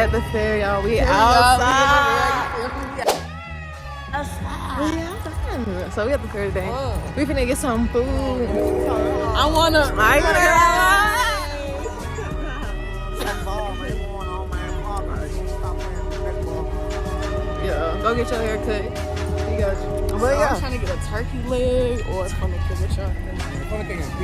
at the fair, y'all. We outside. So we at the fair today. We finna get some food. I ain't gonna yeah, go get your hair cut. You got you. But yeah, I'm trying to get a turkey leg or from the kitchen.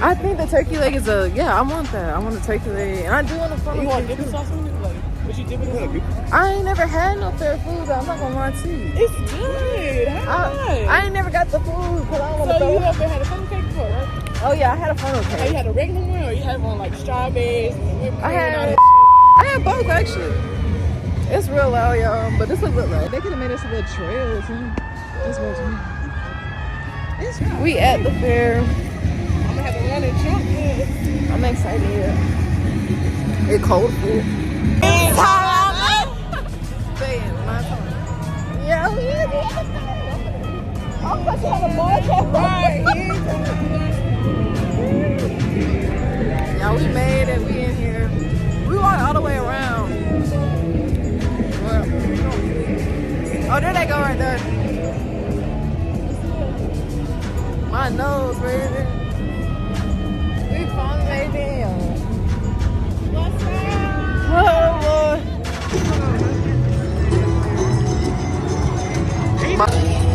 I think the turkey leg is I want that. I want a turkey leg. And I do want a funnel. You want dipping sauce on it? Like, what you dipping it? I ain't never had no fair food, though. I'm not gonna lie to you. It's good. I ain't never got the food because I don't want to So you ever had a funnel cake before, right? Oh yeah, I had a funnel cake. Oh, you had a regular one or you had one like strawberries and whipped cream I and all had both actually. It's real loud, y'all, but this look like they could have made us a little trail or something. That's what we at the fair. I'm gonna have to run and jump in. I'm excited. It's cold food. Yeah, I'm about to have a market. Right. Yeah, we made it. We in here. We walked all the way around. Oh, there they go right there. My nose, baby. We finally made it. What's up? Oh, Lord.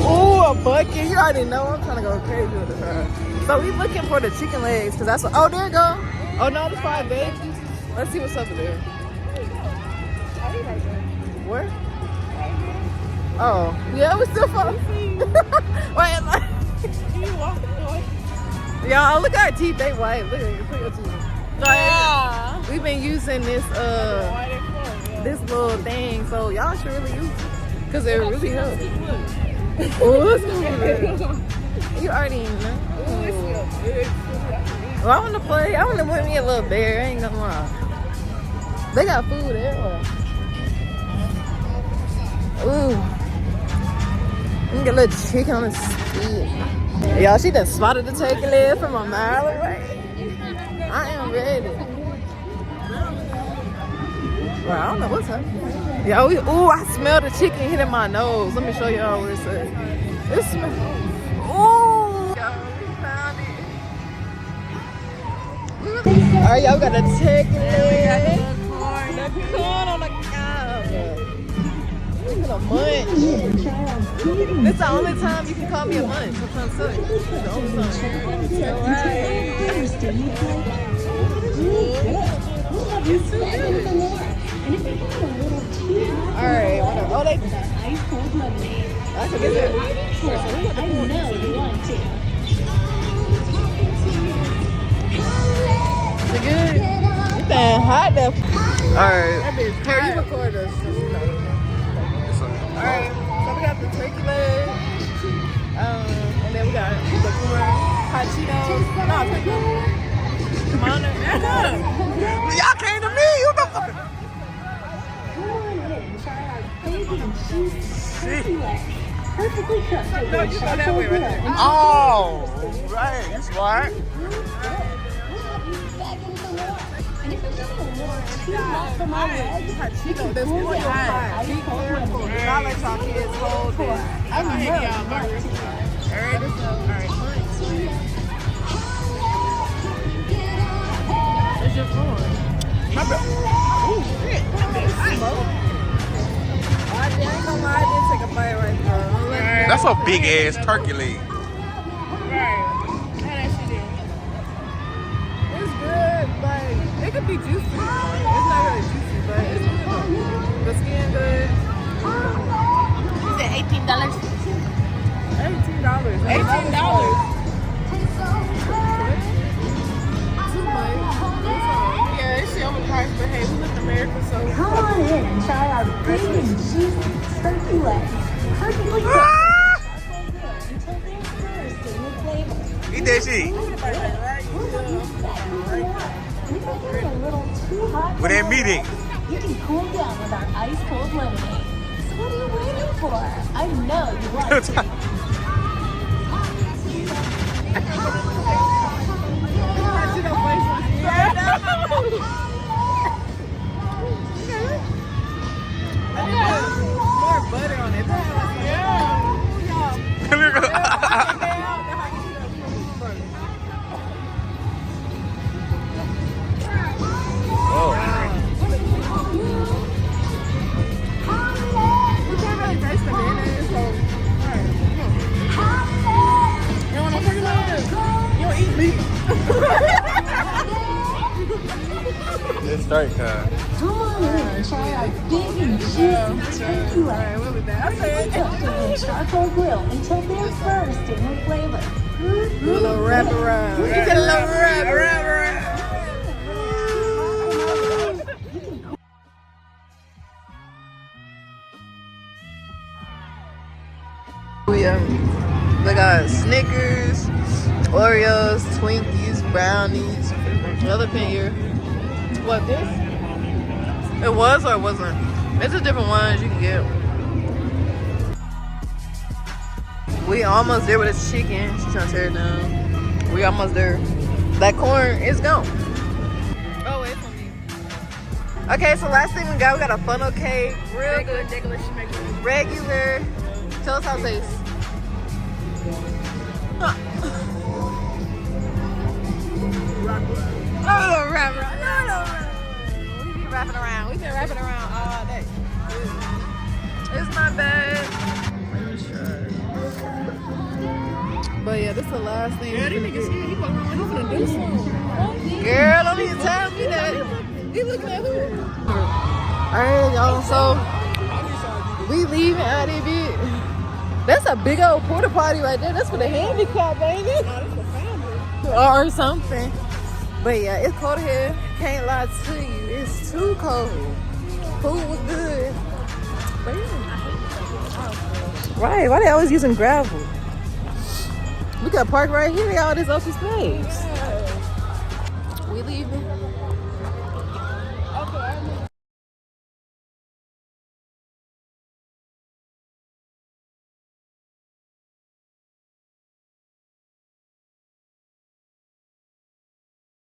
Ooh, a bucket. You already know I'm trying to go crazy with this. So we looking for the chicken legs because that's what. Oh, there you go. Oh, no, there's 5 veggies. Let's see what's up there. Where? Oh, yeah, we still fun. Wait, like. Y'all, look at our teeth. They white. Look at your teeth. Yeah. We've been using this this little thing, so y'all should really use it because it really helps. Oh, it's good. You already know. Well, I want to play. I want to win me a little bear. Ain't nothing wrong. They got food everywhere. Ooh. Let me get a little chicken on the stick. Y'all, she done spotted the turkey leg from a mile away. I am ready. Well, I don't know what's happening. Yo, ooh, I smell the chicken hitting my nose. Let me show y'all what it says. It smells. Ooh. Y'all, we found it. All right, y'all, we got the turkey leg. The corn on the cob. This is a munch. This is the only time you can call me a munch. I'm trying to tell you. It's the only time. It's too good. Alright, oh, they. I can get that. I know you want to. Is it good? It's that hot though. Alright. Here, you record us. Alright, so we got the turkey leg. And then we got the corn, hot Cheetos. No, turkey. Y'all came to me. What the fuck? Perfectly cooked. No, you go that way right there. Oh, right. You smart. This one hot. Be careful. Do not let y'all kids hold this. I'm gonna hit y'all burgers. Alright. It's your phone. My bad. Ooh, shit. I ain't gonna lie, I did take a bite right there. That's a big ass turkey leg. Right. How that shit is? It's good, like, it could be juicy. It's not really juicy, but it's good. The skin good. Is it $18? $18. Too much. Yeah, it's shit overpriced, but hey, we live in America, so. Come on in and try our big and juicy turkey legs. Perfectly cooked. Until they're bursting with flavor. Eat that shit. With that meeting. You can cool down with our ice cold lemonade. So what are you waiting for? I know you want to. butter on it. You can't really taste the mayonnaise, so. You don't want no turkey legs? You don't eat meat. Let's start, Come on in and try our big and juicy turkey legs. Cooked over a charcoal grill until they're bursting with flavor. A little wrap around. You get a little wrap around. They got Snickers, Oreos, Twinkies, brownies. Another pin here. What, this? It was or it wasn't? It's a different ones you can get. We almost there with this chicken. She's trying to tear it down. We almost there. That corn is gone. Oh, wait for me. Okay, so last thing we got a funnel cake. Real good. Regular. Tell us how it tastes. Oh, wrap around. We be wrapping around. We've been wrapping around all day. It's not bad. But yeah, this is the last thing. Girl, these niggas here, he gonna do something. Girl, don't even tell me that. He looking at who? Alright, y'all, so we leaving out of it. That's a big old porta potty right there. That's for the handicap, baby. Or something. But yeah, it's cold here. Can't lie to you. It's too cold. Food was good. But yeah. Right, why they always using gravel? We got park right here. They got all this open space. We leaving.